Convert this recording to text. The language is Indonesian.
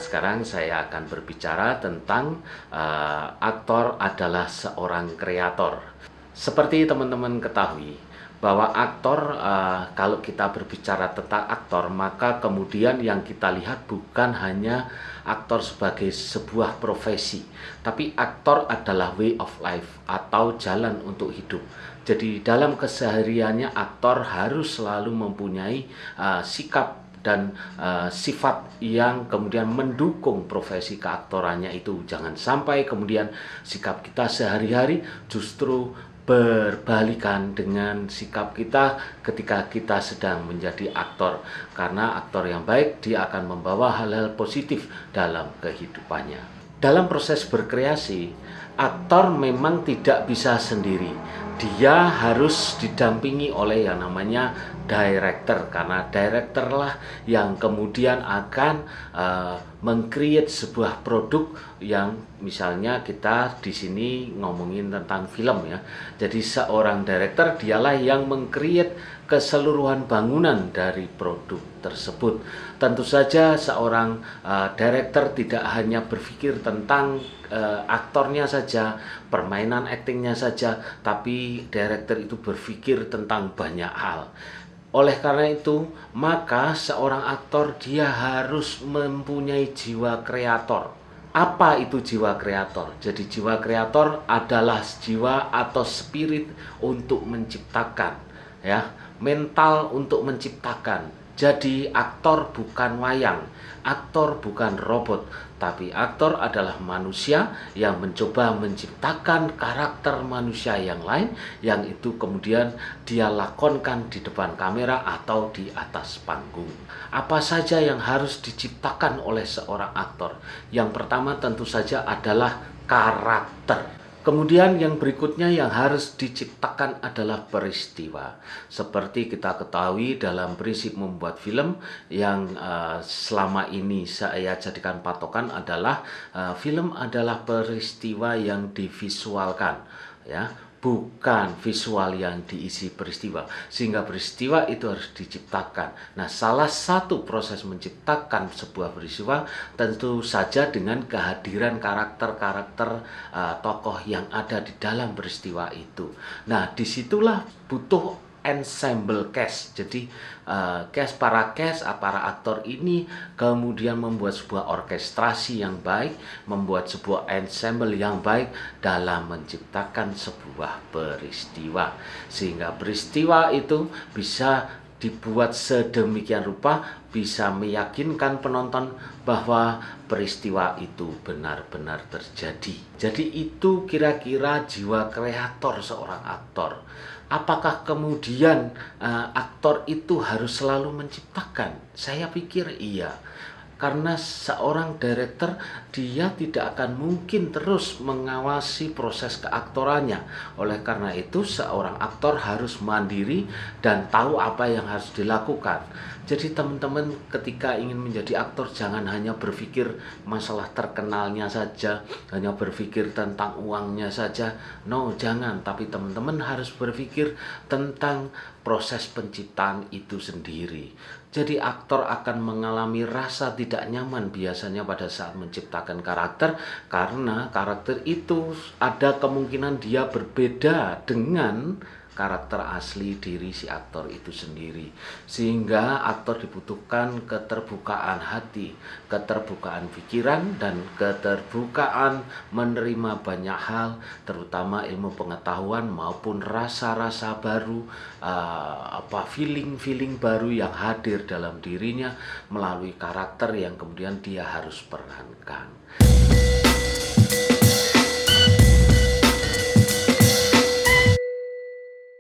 sekarang saya akan berbicara tentang aktor adalah seorang kreator. Seperti teman-teman ketahui, bahwa aktor, kalau kita berbicara tentang aktor, maka kemudian yang kita lihat bukan hanya aktor sebagai sebuah profesi, tapi aktor adalah way of life atau jalan untuk hidup. Jadi dalam kesehariannya aktor harus selalu mempunyai sikap dan sifat yang kemudian mendukung profesi keaktorannya itu. Jangan sampai kemudian sikap kita sehari-hari justru berbalikan dengan sikap kita ketika kita sedang menjadi aktor. Karena aktor yang baik, dia akan membawa hal-hal positif dalam kehidupannya. Dalam proses berkreasi, aktor memang tidak bisa sendiri. Dia harus didampingi oleh yang namanya director, karena director lah yang kemudian akan meng-create sebuah produk yang misalnya kita di sini ngomongin tentang film ya. Jadi seorang director dialah yang meng-create keseluruhan bangunan dari produk tersebut. Tentu saja seorang director tidak hanya berpikir tentang aktornya saja, permainan aktingnya saja, tapi director itu berpikir tentang banyak hal. Oleh karena itu, maka seorang aktor dia harus mempunyai jiwa kreator. Apa itu jiwa kreator? Jadi jiwa kreator adalah jiwa atau spirit untuk menciptakan, ya, mental untuk menciptakan. Jadi aktor bukan wayang, aktor bukan robot, tapi aktor adalah manusia yang mencoba menciptakan karakter manusia yang lain, yang itu kemudian dia lakonkan di depan kamera atau di atas panggung. Apa saja yang harus diciptakan oleh seorang aktor? Yang pertama tentu saja adalah karakter. Kemudian yang berikutnya yang harus diciptakan adalah peristiwa. Seperti kita ketahui dalam prinsip membuat film yang selama ini saya jadikan patokan adalah film adalah peristiwa yang divisualkan, ya, bukan visual yang diisi peristiwa. Sehingga peristiwa itu harus diciptakan. Nah, salah satu proses menciptakan sebuah peristiwa tentu saja dengan kehadiran karakter-karakter tokoh yang ada di dalam peristiwa itu. Nah, disitulah butuh ensemble cast. Jadi para aktor ini kemudian membuat sebuah orkestrasi yang baik, membuat sebuah ensemble yang baik dalam menciptakan sebuah peristiwa, sehingga peristiwa itu bisa dibuat sedemikian rupa, bisa meyakinkan penonton bahwa peristiwa itu benar-benar terjadi. Jadi itu kira-kira jiwa kreator seorang aktor. Apakah kemudian aktor itu harus selalu menciptakan? Saya pikir iya. Karena seorang director dia tidak akan mungkin terus mengawasi proses keaktorannya. Oleh karena itu seorang aktor harus mandiri dan tahu apa yang harus dilakukan. Jadi teman-teman ketika ingin menjadi aktor jangan hanya berpikir masalah terkenalnya saja, hanya berpikir tentang uangnya saja. No, jangan. Tapi teman-teman harus berpikir tentang proses penciptaan itu sendiri. Jadi aktor akan mengalami rasa tidak nyaman biasanya pada saat menciptakan karakter, karena karakter itu ada kemungkinan dia berbeda dengan karakter asli diri si aktor itu sendiri. Sehingga aktor dibutuhkan keterbukaan hati, keterbukaan pikiran, dan keterbukaan menerima banyak hal, terutama ilmu pengetahuan maupun rasa-rasa baru, feeling-feeling baru yang hadir dalam dirinya melalui karakter yang kemudian dia harus perankan.